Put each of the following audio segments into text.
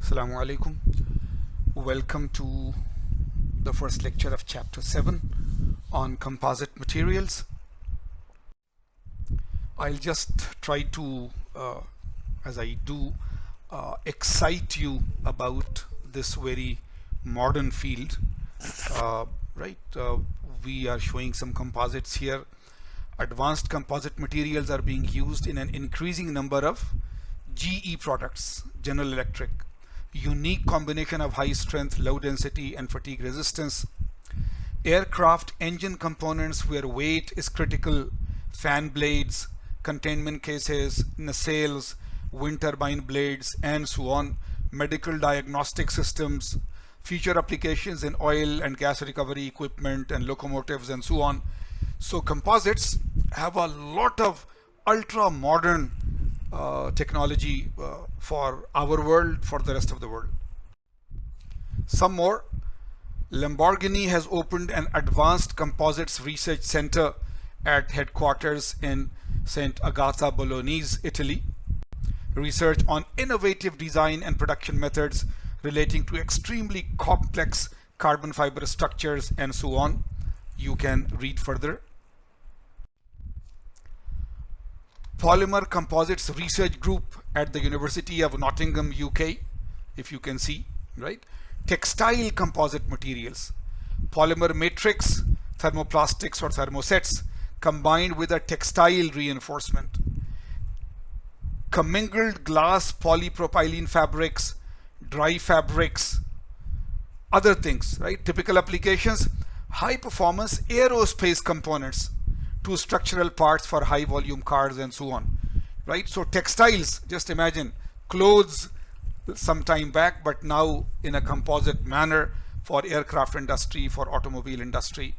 Assalamu alaikum. Welcome to the first lecture of chapter 7 on composite materials. I'll just try to, as I do, excite you about this very modern field. We are showing some composites here. Advanced composite materials are being used in an increasing number of GE products, General Electric. Unique combination of high strength, low density and fatigue resistance. Aircraft engine components where weight is critical, fan blades, containment cases, nacelles, wind turbine blades and so on. Medical diagnostic systems, future applications in oil and gas recovery equipment and locomotives and so on. So composites have a lot of ultra modern technology for our world, for the rest of the world. Some more. Lamborghini has opened an advanced composites research center at headquarters in St. Agata Bolognese, Italy. Research on innovative design and production methods relating to extremely complex carbon fiber structures and so on. You can read further. Polymer Composites Research Group at the University of Nottingham, UK, if you can see, right? Textile composite materials, polymer matrix, thermoplastics or thermosets combined with a textile reinforcement. Commingled glass polypropylene fabrics, dry fabrics, other things, right? Typical applications, high performance aerospace components to structural parts for high volume cars and so on, right? So textiles, just imagine clothes some time back, but now in a composite manner for aircraft industry, for automobile industry.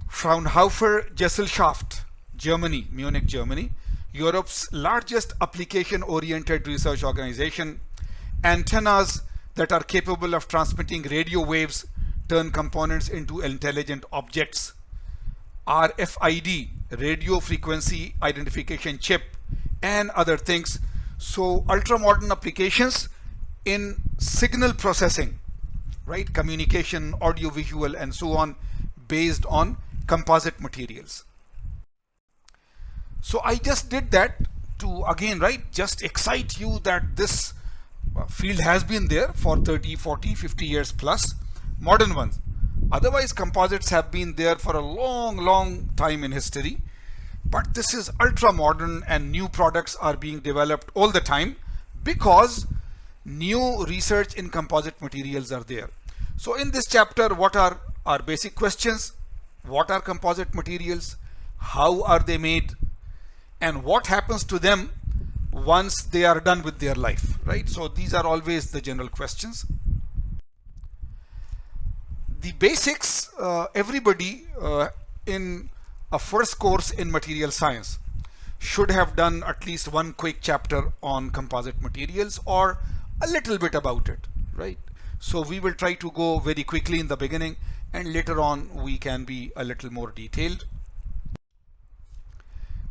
Fraunhofer Gesellschaft, Germany, Munich, Germany, Europe's largest application-oriented research organization. Antennas that are capable of transmitting radio waves turn components into intelligent objects. RFID, radio frequency identification chip, and other things. So ultra modern applications in signal processing, right? Communication, audio, visual, and so on, based on composite materials. So I just did that to, again, right, just excite you that this field has been there for 30, 40, 50 years plus, modern ones. Otherwise, composites have been there for a long time in history, but this is ultra modern and new products are being developed all the time because new research in composite materials are there. So in this chapter, what are our basic questions? What are composite materials? How are they made? And what happens to them once they are done with their life, right? So these are always the general questions. The basics, everybody in a first course in material science should have done at least one quick chapter on composite materials or a little bit about it, right? So we will try to go very quickly in the beginning and later on we can be a little more detailed.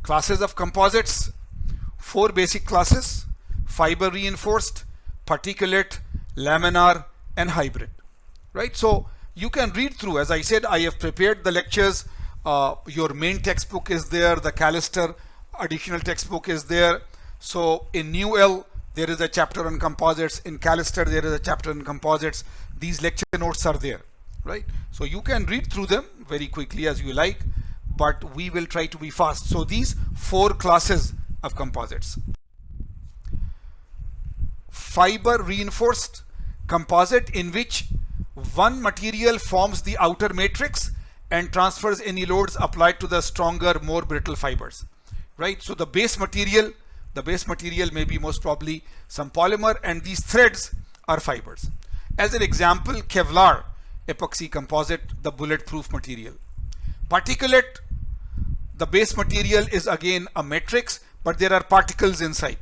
Classes of composites, 4 basic classes: fiber reinforced, particulate, laminar and hybrid, right? So you can read through. As I said, I have prepared the lectures. Your main textbook is there. The Callister additional textbook is there. So in Newell, there is a chapter on composites. In Callister, there is a chapter on composites. These lecture notes are there, right? So you can read through them very quickly as you like, but we will try to be fast. So these 4 classes of composites. Fiber reinforced composite, in which one material forms the outer matrix and transfers any loads applied to the stronger, more brittle fibers, right? So the base material may be most probably some polymer, and these threads are fibers. As an example, Kevlar epoxy composite, the bulletproof material. Particulate, the base material is again a matrix, but there are particles inside.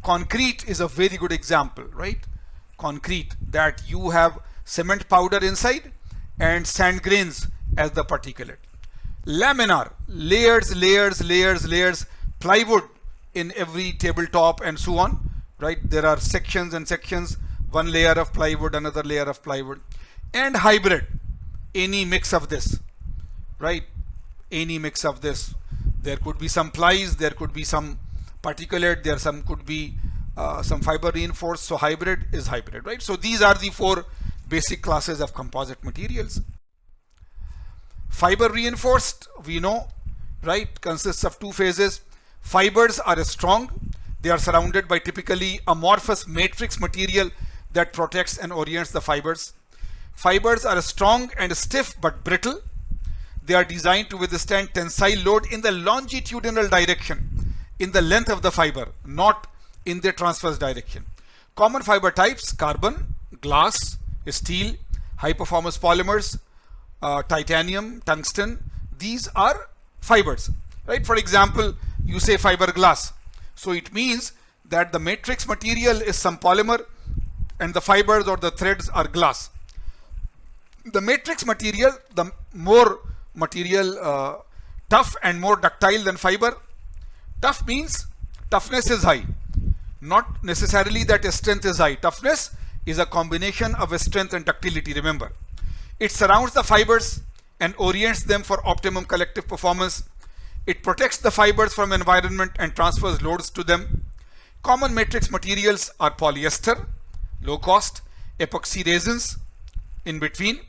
Concrete is a very good example, right? Concrete, that you have cement powder inside and sand grains as the particulate. Laminar, layers, plywood in every tabletop and so on. right? There are sections and sections, one layer of plywood, another layer of plywood. And hybrid, any mix of this, right? Any mix of this. There could be some plies, there could be some particulate, there some could be some fiber reinforced. So hybrid is hybrid, right? So these are the four basic classes of composite materials. Fiber reinforced, we know, right, consists of two phases. Fibers are strong. They are surrounded by typically amorphous matrix material that protects and orients the fibers. Fibers are strong and stiff but brittle. They are designed to withstand tensile load in the longitudinal direction, in the length of the fiber, not in the transverse direction. Common fiber types: carbon, glass, steel, high performance polymers, titanium, tungsten. These are fibers, right? For example, you say fiberglass. So it means that the matrix material is some polymer and the fibers or the threads are glass. The matrix material, the more material tough and more ductile than fiber. Tough means toughness is high, not necessarily that strength is high. Toughness is a combination of strength and ductility, remember. It surrounds the fibers and orients them for optimum collective performance. It protects the fibers from environment and transfers loads to them. Common matrix materials are polyester, low cost, epoxy resins in between.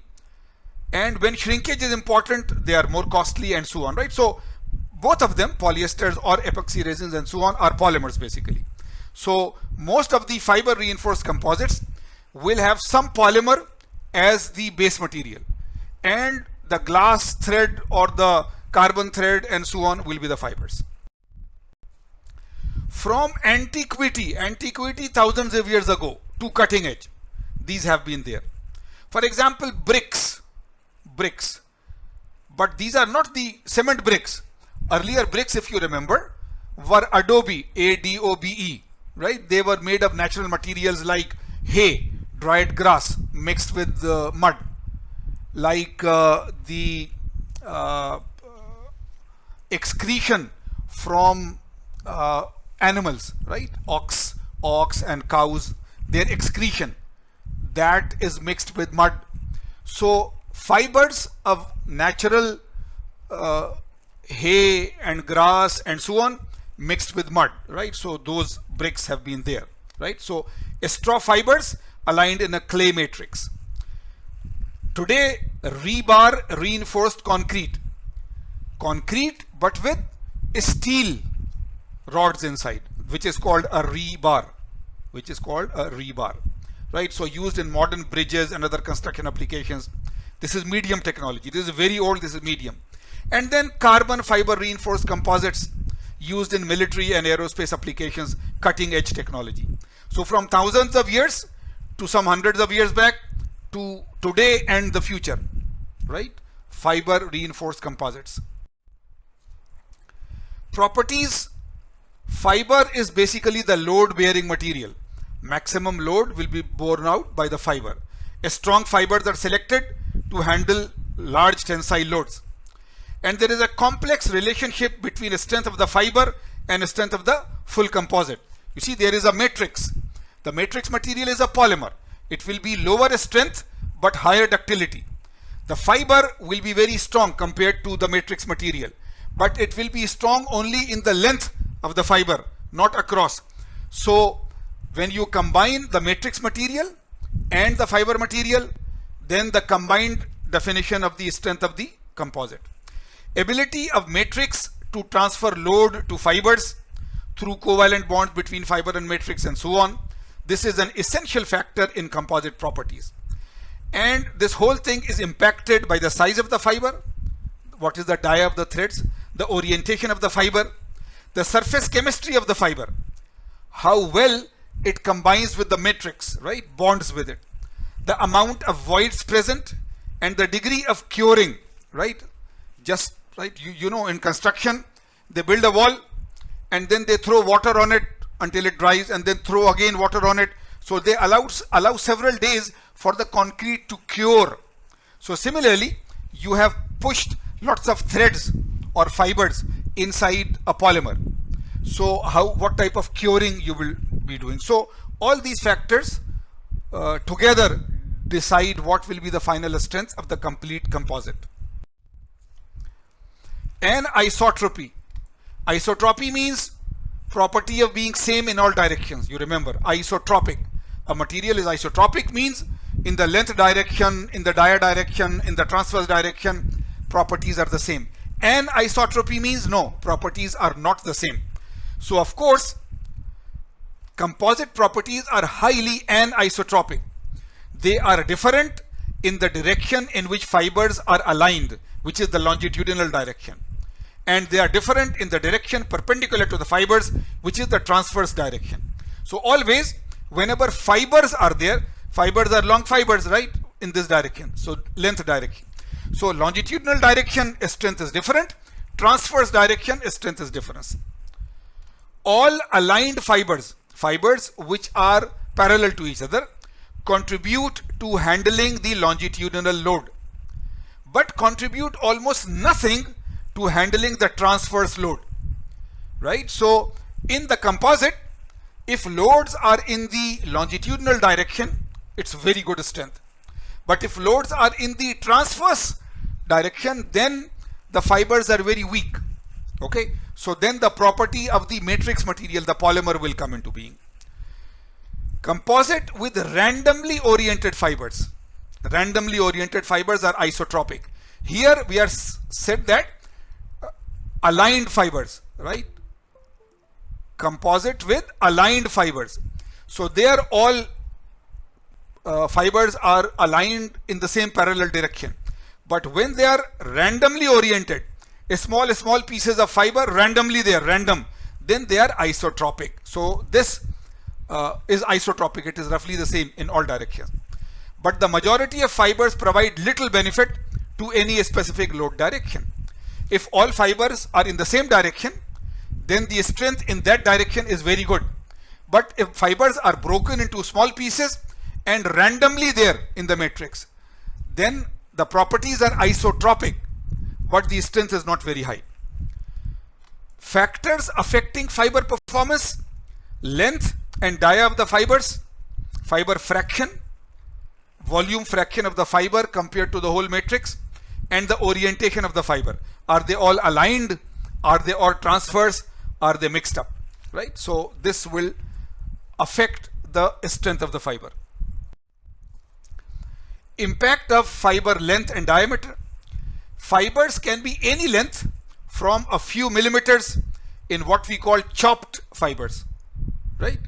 And when shrinkage is important, they are more costly and so on, right? So both of them, polyesters or epoxy resins and so on, are polymers basically. So most of the fiber reinforced composites will have some polymer as the base material, and the glass thread or the carbon thread and so on will be the fibers. From antiquity thousands of years ago to cutting edge, these have been there. For example, bricks, but these are not the cement bricks. Earlier bricks, if you remember, were adobe, A-D-O-B-E, right? They were made of natural materials like hay, dried grass mixed with mud, like the excretion from animals, right? Ox and cows, their excretion, that is mixed with mud. So fibers of natural hay and grass and so on mixed with mud, right? So those bricks have been there, right? So straw fibers aligned in a clay matrix. Today, rebar reinforced concrete but with steel rods inside, which is called a rebar, right? So used in modern bridges and other construction applications. This is medium technology. This is very old, this is medium. And then carbon fiber reinforced composites used in military and aerospace applications, cutting edge technology. So from thousands of years to some hundreds of years back to today and the future, right? Fiber reinforced composites. Properties: fiber is basically the load bearing material. Maximum load will be borne out by the fiber. Strong fibers are selected to handle large tensile loads. And there is a complex relationship between the strength of the fiber and the strength of the full composite. You see, there is a matrix. The matrix material is a polymer. It will be lower strength but higher ductility. The fiber will be very strong compared to the matrix material, but it will be strong only in the length of the fiber, not across. So when you combine the matrix material and the fiber material, then the combined definition of the strength of the composite. Ability of matrix to transfer load to fibers through covalent bonds between fiber and matrix and so on. This is an essential factor in composite properties. And this whole thing is impacted by the size of the fiber, what is the dia of the threads, the orientation of the fiber, the surface chemistry of the fiber, how well it combines with the matrix, right, bonds with it, the amount of voids present, and the degree of curing, right? Just right, you know, in construction they build a wall and then they throw water on it until it dries and then throw again water on it. So they allow several days for the concrete to cure. So similarly, you have pushed lots of threads or fibers inside a polymer. So what type of curing you will be doing. So all these factors together decide what will be the final strength of the complete composite. Anisotropy. Isotropy means property of being same in all directions. You remember, isotropic. A material is isotropic means in the length direction, in the dia direction, in the transverse direction, properties are the same. Anisotropy means no, properties are not the same. So of course, composite properties are highly anisotropic. They are different in the direction in which fibers are aligned, which is the longitudinal direction. And they are different in the direction perpendicular to the fibers, which is the transverse direction. So always, whenever fibers are there, fibers are long fibers, right, in this direction, so length direction. So longitudinal direction strength is different, transverse direction strength is different. All aligned fibers, fibers which are parallel to each other, contribute to handling the longitudinal load, but contribute almost nothing to handling the transverse load, right? So in the composite, if loads are in the longitudinal direction, it's very good strength. But if loads are in the transverse direction, then the fibers are very weak. Okay, so then the property of the matrix material, the polymer, will come into being. Composite with randomly oriented fibers. Randomly oriented fibers are isotropic. Here we are said that aligned fibers, right? Composite with aligned fibers. So they are all fibers are aligned in the same parallel direction. But when they are randomly oriented, small pieces of fiber randomly they are random, then they are isotropic. So this is isotropic. It is roughly the same in all directions. But the majority of fibers provide little benefit to any specific load direction. If all fibers are in the same direction, then the strength in that direction is very good. But if fibers are broken into small pieces and randomly there in the matrix, then the properties are isotropic, but the strength is not very high. Factors affecting fiber performance: length and dia of the fibers, fiber fraction, volume fraction of the fiber compared to the whole matrix, and the orientation of the fiber. Are they all aligned? Are they all transverse? Are they mixed up? Right? So this will affect the strength of the fiber. Impact of fiber length and diameter. Fibers can be any length from a few millimeters in what we call chopped fibers, right?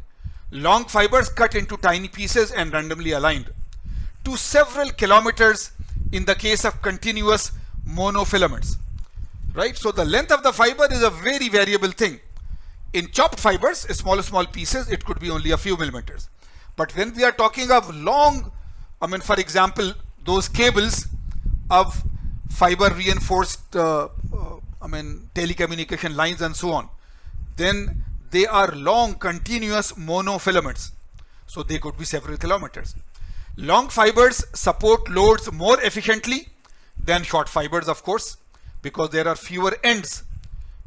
Long fibers cut into tiny pieces and randomly aligned, to several kilometers in the case of continuous monofilaments, right? So the length of the fiber is a very variable thing. In chopped fibers, small pieces, it could be only a few millimeters. But when we are talking of long, for example, those cables of fiber reinforced telecommunication lines and so on, then they are long continuous monofilaments, so they could be several kilometers. Long fibers support loads more efficiently than short fibers, of course, because there are fewer ends,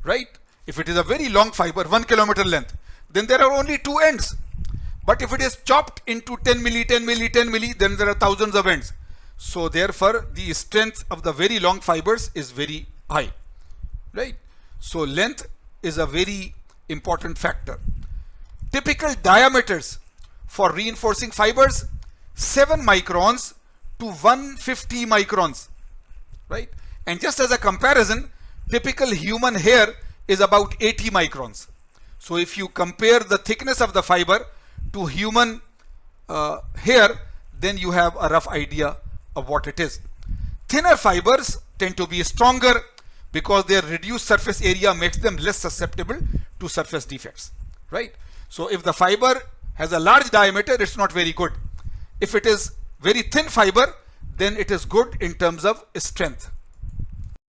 right? If it is a very long fiber, 1 kilometer length, then there are only 2 ends. But if it is chopped into 10 milli, 10 milli, 10 milli, then there are thousands of ends. So therefore, the strength of the very long fibers is very high, right? So length is a very important factor. Typical diameters for reinforcing fibers: 7 microns to 150 microns, right? And just as a comparison, typical human hair is about 80 microns. So if you compare the thickness of the fiber to human hair, then you have a rough idea of what it is. Thinner fibers tend to be stronger because their reduced surface area makes them less susceptible to surface defects, right? So if the fiber has a large diameter, it's not very good. If it is very thin fiber, then it is good in terms of strength.